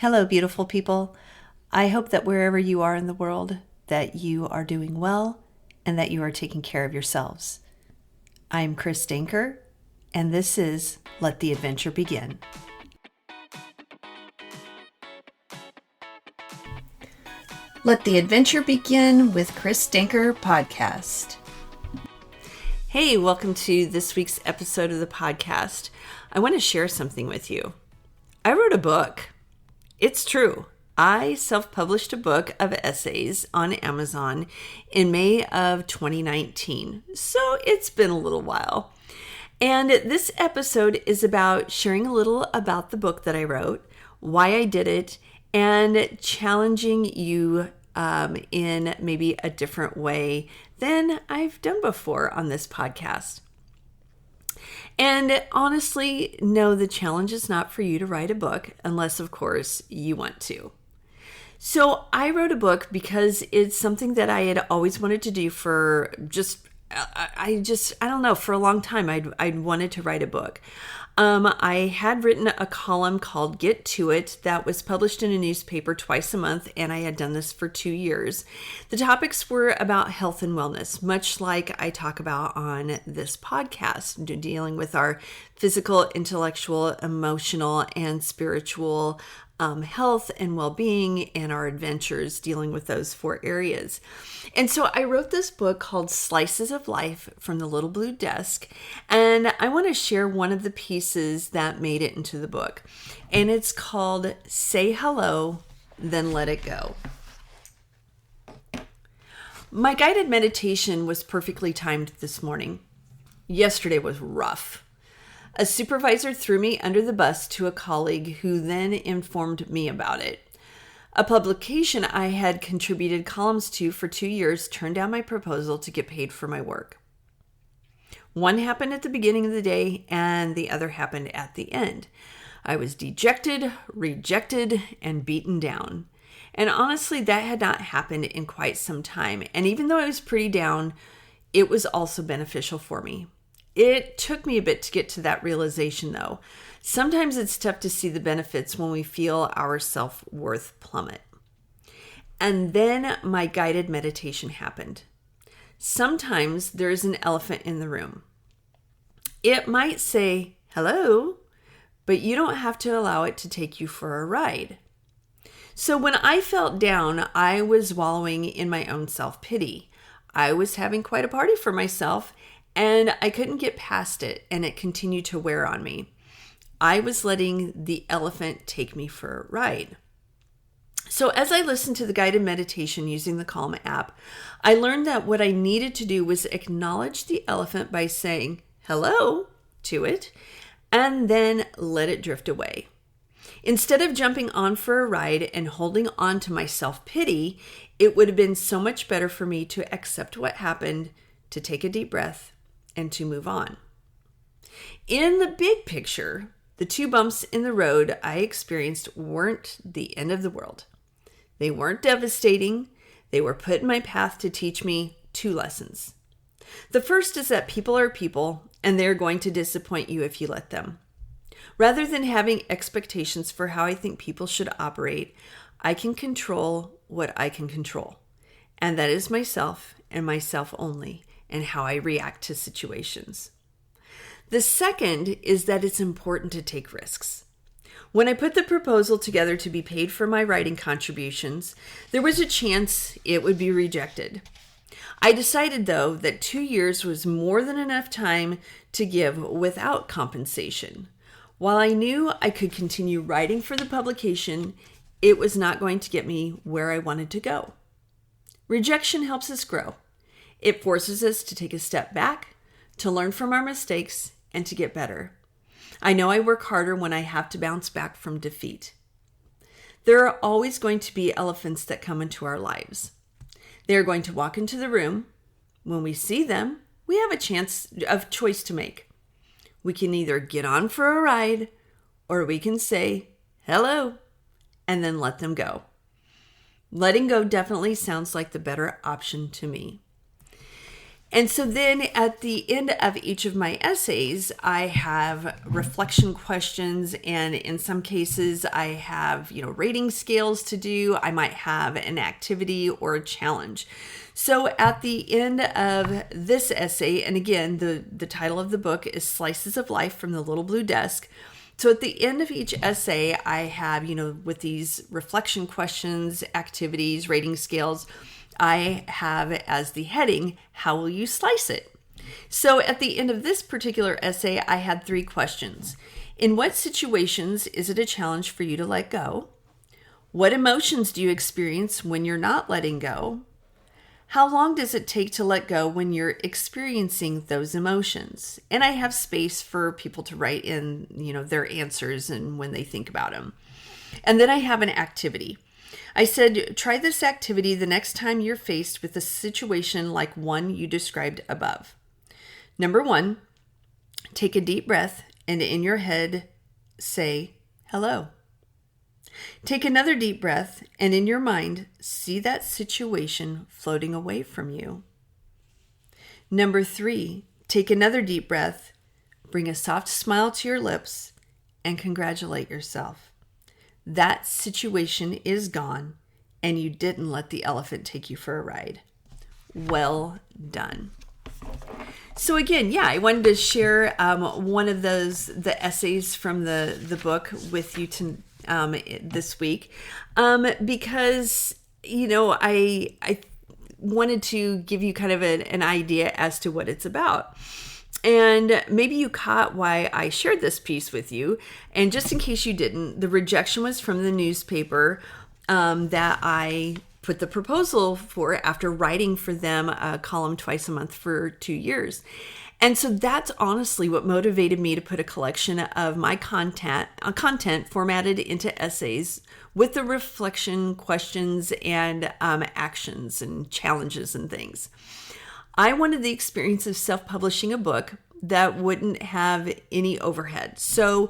Hello, beautiful people. I hope that wherever you are in the world, that you are doing well and that you are taking care of yourselves. I'm Chris Danker, and this is Let the Adventure Begin. Let the Adventure Begin with Chris Danker podcast. Hey, welcome to this week's episode of the podcast. I want to share something with you. I wrote a book. It's true. I self-published a book of essays on Amazon in May of 2019. So it's been a little while. And this episode is about sharing a little about the book that I wrote, why I did it, and challenging you in maybe a different way than I've done before on this podcast. And honestly, no, the challenge is not for you to write a book unless, of course, you want to. So I wrote a book because it's something that I had always wanted to do for I don't know, for a long time. I'd wanted to write a book. I had written a column called Get To It that was published in a newspaper twice a month, and I had done this for 2 years. The topics were about health and wellness, much like I talk about on this podcast, dealing with our physical, intellectual, emotional, and spiritual health and well-being and our adventures dealing with those 4 areas. And so I wrote this book called Slices of Life from the Little Blue Desk, and I want to share one of the pieces that made it into the book. And it's called Say Hello, Then Let It Go. My guided meditation was perfectly timed this morning. Yesterday was rough. A supervisor threw me under the bus to a colleague who then informed me about it. A publication I had contributed columns to for 2 years turned down my proposal to get paid for my work. One happened at the beginning of the day and the other happened at the end. I was dejected, rejected, and beaten down. And honestly, that had not happened in quite some time. And even though I was pretty down, it was also beneficial for me. It took me a bit to get to that realization, though. Sometimes it's tough to see the benefits when we feel our self-worth plummet. And then my guided meditation happened. Sometimes there is an elephant in the room. It might say, hello, but you don't have to allow it to take you for a ride. So when I felt down, I was wallowing in my own self-pity. I was having quite a party for myself, and I couldn't get past it, and it continued to wear on me. I was letting the elephant take me for a ride. So as I listened to the guided meditation using the Calm app, I learned that what I needed to do was acknowledge the elephant by saying hello to it, and then let it drift away. Instead of jumping on for a ride and holding on to my self-pity, it would have been so much better for me to accept what happened, to take a deep breath, and to move on. In the big picture, the 2 bumps in the road I experienced weren't the end of the world. They weren't devastating. They were put in my path to teach me 2 lessons. The first is that people are people, and they're going to disappoint you if you let them. Rather than having expectations for how I think people should operate, I can control what I can control. And that is myself and myself only, and how I react to situations. The second is that it's important to take risks. When I put the proposal together to be paid for my writing contributions, there was a chance it would be rejected. I decided, though, that 2 years was more than enough time to give without compensation. While I knew I could continue writing for the publication, it was not going to get me where I wanted to go. Rejection helps us grow. It forces us to take a step back, to learn from our mistakes, and to get better. I know I work harder when I have to bounce back from defeat. There are always going to be elephants that come into our lives. They are going to walk into the room. When we see them, we have a choice to make. We can either get on for a ride, or we can say, hello, and then let them go. Letting go definitely sounds like the better option to me. And so then at the end of each of my essays, I have reflection questions, and in some cases I have, rating scales to do. I might have an activity or a challenge. So at the end of this essay, and again, the title of the book is Slices of Life from the Little Blue Desk. So at the end of each essay, I have, with these reflection questions, activities, rating scales, I have as the heading, how will you slice it? So at the end of this particular essay, I had 3 questions. In what situations is it a challenge for you to let go? What emotions do you experience when you're not letting go? How long does it take to let go when you're experiencing those emotions? And I have space for people to write in, their answers and when they think about them. And then I have an activity. I said, try this activity the next time you're faced with a situation like one you described above. Number 1, take a deep breath and in your head say, hello. Take another deep breath and in your mind, see that situation floating away from you. Number 3, take another deep breath, bring a soft smile to your lips, and congratulate yourself. That situation is gone, and you didn't let the elephant take you for a ride. Well done. So again, I wanted to share one of the essays from the book with you this week because, I wanted to give you kind of an idea as to what it's about. And maybe you caught why I shared this piece with you. And just in case you didn't, the rejection was from the newspaper that I put the proposal for after writing for them a column twice a month for 2 years. And so that's honestly what motivated me to put a collection of my content formatted into essays with the reflection questions and actions and challenges and things. I wanted the experience of self-publishing a book that wouldn't have any overhead. So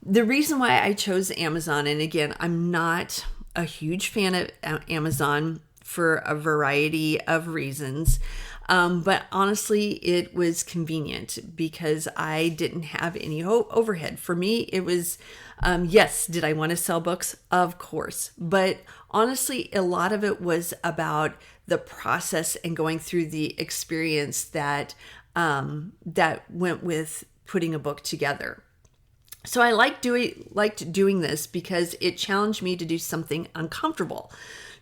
the reason why I chose Amazon, and again, I'm not a huge fan of Amazon for a variety of reasons, but honestly, it was convenient because I didn't have any overhead. For me, it was, yes, did I want to sell books? Of course. But honestly, a lot of it was about the process and going through the experience that went with putting a book together. So I liked doing this because it challenged me to do something uncomfortable.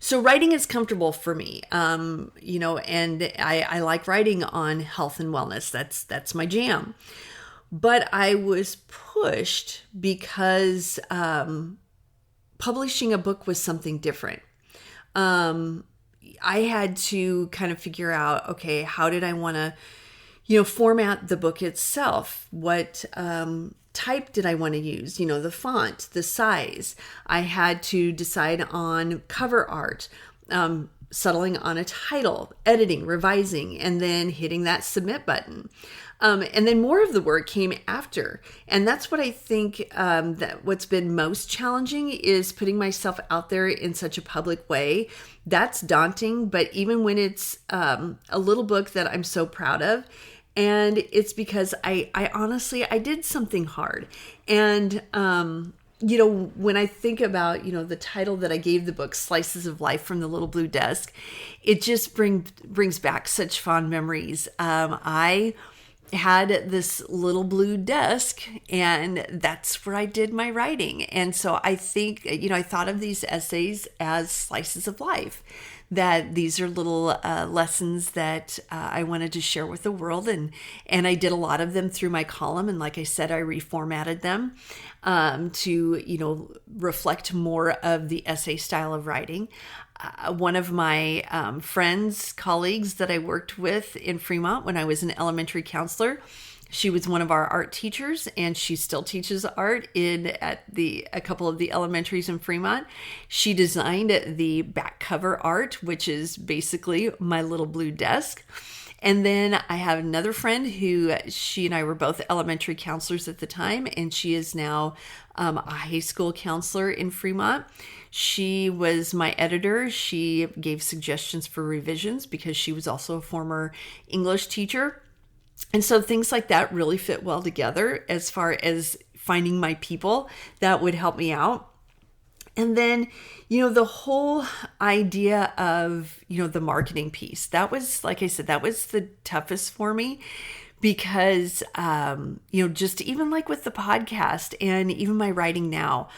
So writing is comfortable for me, and I like writing on health and wellness. That's my jam. But I was pushed because publishing a book was something different. I had to kind of figure out, okay, how did I want to, format the book itself? What type did I want to use? The font, the size. I had to decide on cover art, settling on a title, editing, revising, and then hitting that submit button. And then more of the work came after. And that's what I think that what's been most challenging is putting myself out there in such a public way. That's daunting, but even when it's a little book that I'm so proud of, and it's because I honestly, I did something hard. And, when I think about, the title that I gave the book, Slices of Life from the Little Blue Desk, it just brings back such fond memories. I had this little blue desk, and that's where I did my writing. And so I think, I thought of these essays as slices of life, that these are little lessons that I wanted to share with the world. And I did a lot of them through my column. And like I said, I reformatted them to, reflect more of the essay style of writing. One of my friends, colleagues that I worked with in Fremont when I was an elementary counselor, she was one of our art teachers, and she still teaches art at a couple of the elementaries in Fremont. She designed the back cover art, which is basically my little blue desk. And then I have another friend who she and I were both elementary counselors at the time, and she is now a high school counselor in Fremont. She was my editor. She gave suggestions for revisions because she was also a former English teacher. And so things like that really fit well together as far as finding my people that would help me out. And then, the whole idea of, the marketing piece, that was, like I said, that was the toughest for me because, just even like with the podcast and even my writing now,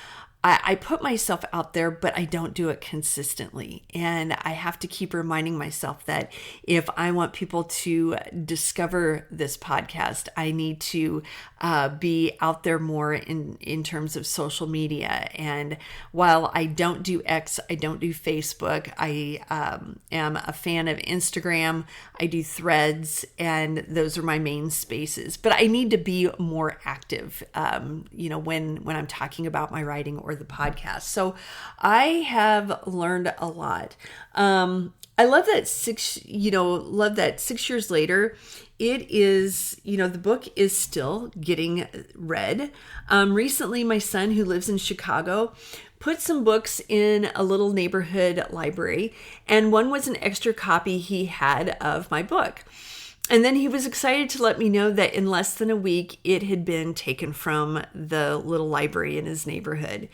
I put myself out there, but I don't do it consistently. And I have to keep reminding myself that if I want people to discover this podcast, I need to be out there more in terms of social media. And while I don't do X, I don't do Facebook, I am a fan of Instagram. I do Threads, and those are my main spaces. But I need to be more active, when I'm talking about my writing or the podcast. So I have learned a lot. I love that 6 years later, it is, the book is still getting read. Recently, my son, who lives in Chicago, put some books in a little neighborhood library, and one was an extra copy he had of my book. And then he was excited to let me know that in less than a week, it had been taken from the little library in his neighborhood.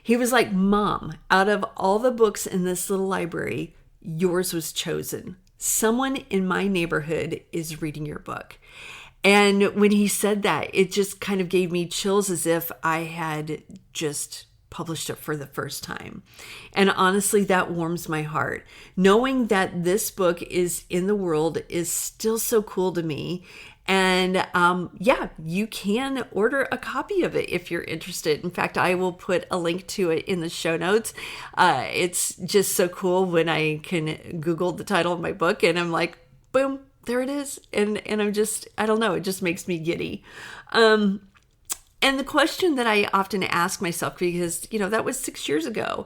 He was like, "Mom, out of all the books in this little library, yours was chosen. Someone in my neighborhood is reading your book." And when he said that, it just kind of gave me chills as if I had just published it for the first time. And honestly, that warms my heart. Knowing that this book is in the world is still so cool to me. And you can order a copy of it if you're interested. In fact, I will put a link to it in the show notes. It's just so cool when I can Google the title of my book and I'm like, boom, there it is. And I'm just, I don't know, it just makes me giddy. And the question that I often ask myself, because, that was 6 years ago,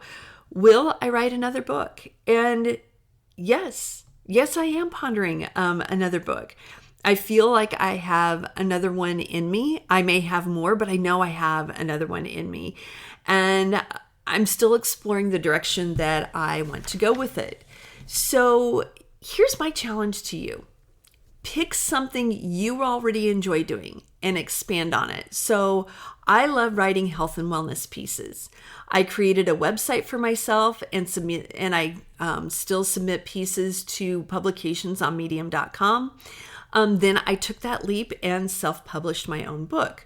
will I write another book? And yes, I am pondering another book. I feel like I have another one in me. I may have more, but I know I have another one in me. And I'm still exploring the direction that I want to go with it. So here's my challenge to you. Pick something you already enjoy doing and expand on it. So I love writing health and wellness pieces. I created a website for myself and I still submit pieces to publications on medium.com. Then I took that leap and self-published my own book.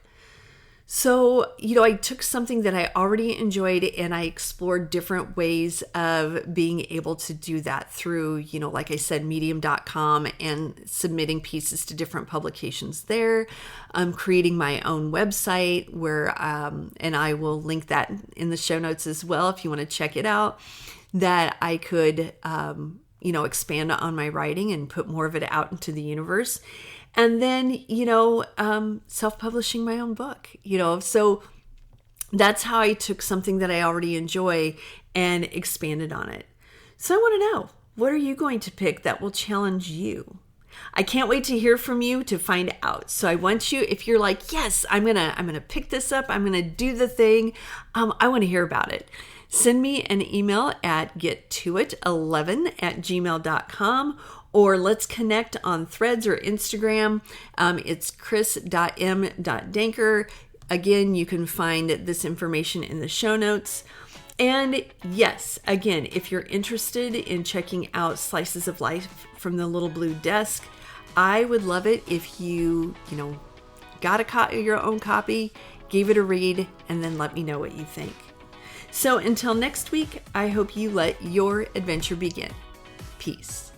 So, I took something that I already enjoyed and I explored different ways of being able to do that through, like I said, medium.com and submitting pieces to different publications there. I'm creating my own website where, and I will link that in the show notes as well if you want to check it out, that I could, expand on my writing and put more of it out into the universe. And then, self-publishing my own book, so that's how I took something that I already enjoy and expanded on it. So I want to know, what are you going to pick that will challenge you? I can't wait to hear from you to find out. So I want you, if you're like, yes, I'm going to pick this up. I'm going to do the thing. I want to hear about it. Send me an email at gettoit11@gmail.com, or let's connect on Threads or Instagram. It's chris.m.danker. Again, you can find this information in the show notes. And yes, again, if you're interested in checking out Slices of Life from the Little Blue Desk, I would love it if you, got your own copy, gave it a read, and then let me know what you think. So until next week, I hope you let your adventure begin. Peace.